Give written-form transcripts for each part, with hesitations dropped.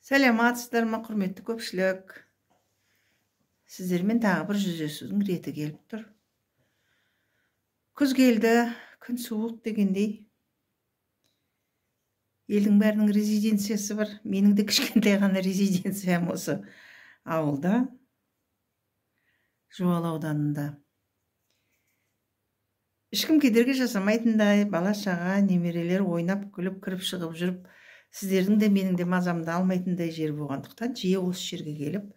Сәлематсыздар ма, құрметті көпшілік? Сіздермен тағы бір жүздесудің реті келіп тұр. Күз келді, күн суық дегендей. Елдің бәрінің резиденциясы бар. Менің де кішкентай ғана резиденциям осы ауылда, Жуалы ауданында. Ешкім кедергі жасамайтындай, бала-шаға, немерелер ойнап күліп кіріп шығып жүріп, сіздердің де менің де мазамды алмайтындай жер болғандықтан жиі осы жерге келіп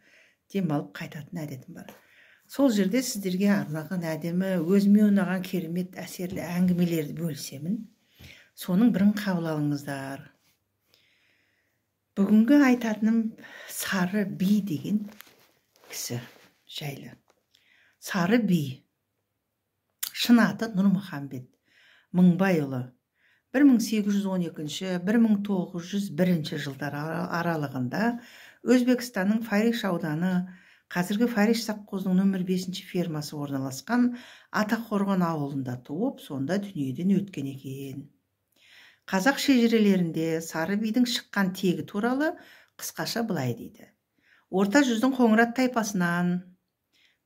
демалып қайтатын әдетім бар. Сол жерде сіздерге арнаған әдемі, өзіме ұнаған керемет әсерлі әңгімелерді бөлісемін. Соның бірін қабыл алыңыздар. Бүгінгі айтатыным Сары би деген кісі жайлы. Сары би. Шын аты Нұрмұхамбет Мыңбайұлы. 1812-1901 жылдар аралығында Өзбекстанның Фариш ауданы, қазіргі Фариш совхозының нөмір 5 фермасы орналасқан Атақорған ауылында туып, сонда дүниеден өткен екен. Қазақ шежірелерінде Сары бидің шыққан тегі туралы қысқаша былай дейді. Орта жүздің Қоңырат тайпасынан,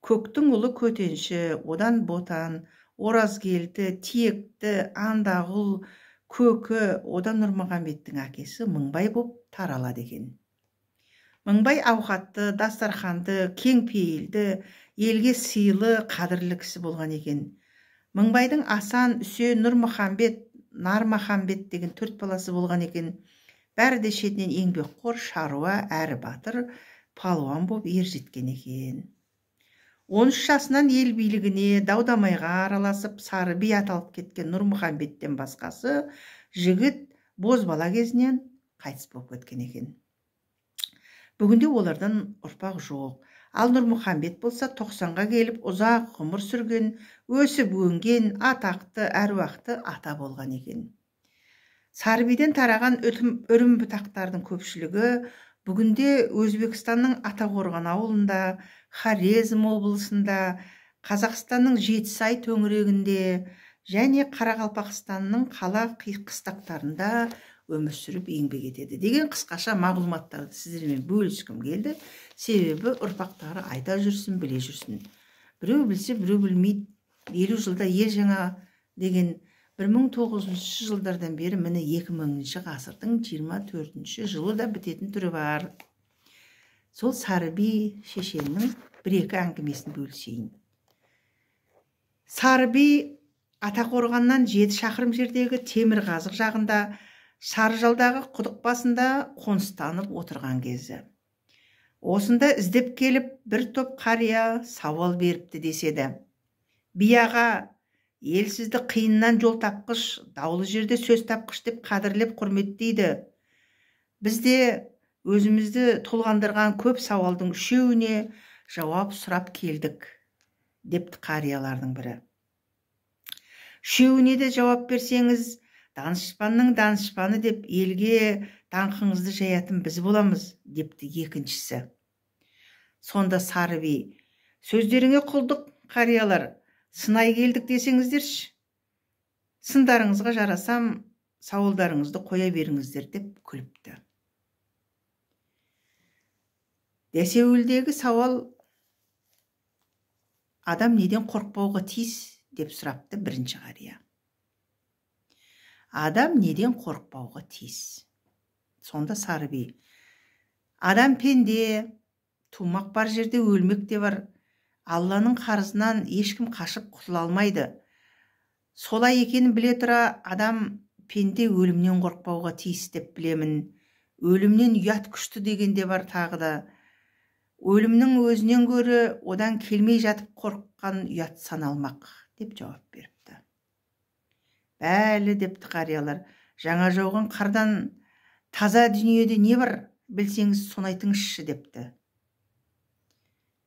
көктің ұлы көтенші, одан Ботан, Оразгелді, Тиекті, Андағұл, Көкі, одан Нұрмұхамбеттің әкесі Мыңбай боп таралады екен. Мыңбай ауқатты, дастарханды, кең пейілді, елге сыйлы, қадірлі кісі болған екен. Мыңбайдың Асан, Үсен, Нұрмұхамбет, Нармахамбет деген 4 баласы болған екен. Бәрі де шетінен еңбекқор, шаруа, әрі батыр, палуан боп ер жеткен екен. 13 жасынан ел билігіне, дау-дамайға араласып, Сары би аталып кеткен Нұрмұхамбеттен басқасы жігіт бозбала кезінен қайтыс болып кеткен екен. Бүгінде олардан ұрпақ жоқ. Ал Нұрмұхамбет болса 90-ға келіп ұзақ ғұмыр сүрген, өсіп өнген, атақты, әруақты ата болған екен. Сары биден тараған үрім бұтақтардың көпшілігі бүгінде Өзбекстанның Атақорған ауылында, Хорезм облысында, Қазақстанның Жетісай төңірегінде және Қарақалпақстанның қала қыстақтарында өмір сүріп еңбек етеді деген қысқаша мағлұматтарды сіздермен бөліскім келді. Себебі ұрпақтары айта жүрсін, біле жүрсін. Біреу білсе, біреу білмейді. 50 жылда ел жаңа деген 1900 жылдардан бері міне 2000 ғасырдың 24 жылы да бітетін түрі бар. Сол Сары би шешеннің 1-2 әңгімесін бөлісейін. Сары би Атақорғаннан 7 шақырым жердегі Темірқазық жағында Сарыжалдағы құдық басында қоныстанып отырған кезі. Осында іздеп келіп бір топ қария сауал беріпті деседі. Би аға, елсізді қиыннан жол тапқыш, даулы жерде сөз тапқыш деп қадірлеп құрметтейді. Бізде өзімізді толғандырған көп сауалдың үшеуіне жауап сұрап келдік, депті қариялардың бірі. Үшеуіне де жауап берсеңіз, данышпанның данышпаны деп елге даңқыңызды жаятын біз боламыз, депті екіншісі. Сонда Сары би, сөздеріңе құлдық, қариялар, сынай келдік десеңіздерші. Сындарыңызға жарасам, сауалдарыңызды қоя беріңіздер деп күліпті. Дәсеуілдегі сауал, адам неден қорықпауға тиіс деп сұрапты бірінші қария. Адам неден қорықпауға тиіс. Сонда Сары би, адам пенде, тумақ бар жерде өлмек те бар. Алланың қарызынан ешкім қашып құтыла алмайды. Солай екенін біле тұра, адам пенде өлімнен қорықпауға тиіс деп білемін. Өлімнен ұят күшті дегенде бар тағы да. Өлімнің өзінен гөрі одан келмей жатып қорыққан ұят саналмақ, деп жауап беріпті. Бәлі, депті қариялар, жаңа жауған қардан таза дүниеде не бар, білсеңіз соны айтыңызшы, депті.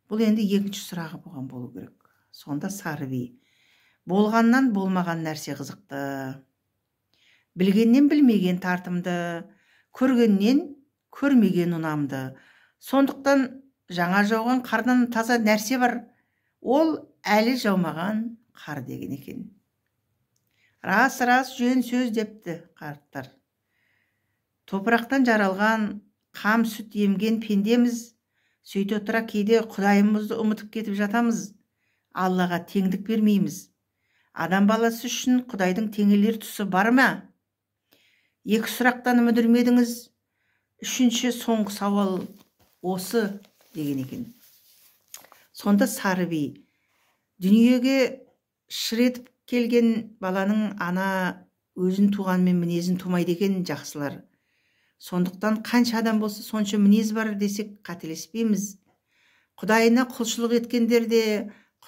Бұл енді екінші сұрағы болған болу керек. Сонда Сары би, болғаннан болмаған нәрсе қызықты, білгеннен білмеген тартымды, көргеннен көрмеген ұнамды. Сондықтан жаңа жауған қардан таза нәрсе бар, ол әлі жаумаған қар деген екен. Рас, жөн сөз, депті қарттар. Топырақтан жаралған қам сүт емген пендеміз, сөйте тұра кейде Құдайымызды ұмытып кетіп жатамыз. Аллаға теңдік бермейміз. Адам баласы үшін Құдайдың теңелер тұсы бар ма? 2 сұрақтан мүдірмедіңіз. 3-ші соңғы сауал осы деген екен. Сонда сары би, дүниеге шыр етіп келген баланың ана өзін туғанмен мінезін тумайды екен жақсылар. Сондықтан қанша адам болса сонша мінез бар десек қателеспейміз. Құдайына құлшылық еткендер де,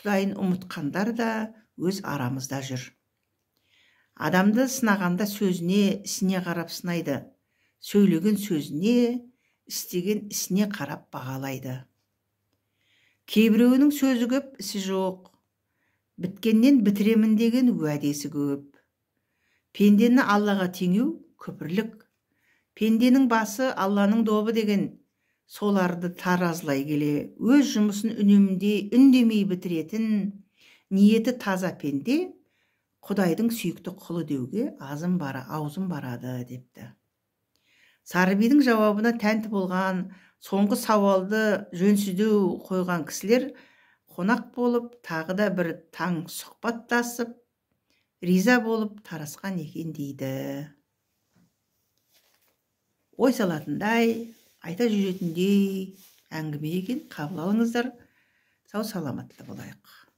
Құдайын ұмытқандар да өз арамызда жүр. Адамды сынағанда сөзіне, ісіне қарап сынайды. Сөйлеген сөзіне, істеген ісіне қарап бағалайды. Кейбіреуінің сөзі көп, ісі жоқ. Біткеннен бітіремін деген уәдесі көп. Пендені Аллаға теңеу көпірлік. Пенденің басы Алланың добы деген, соларды таразылай келе, өз жұмысын үндемей бітіретін, ниеті таза пенде, Құдайдың сүйікті құлы деуге аузым барады депті. Сары бидің жауабына тәнті болған, соңғы сауалды жөнсіздеу қойған кісілер қонақ болып, тағы да бір таң сұхбаттасып, риза болып тарасқан екен дейді. Ой салатындай, айта жүретіндей әңгіме екен, қабыл алыңыздар. Сау саламатты болайық.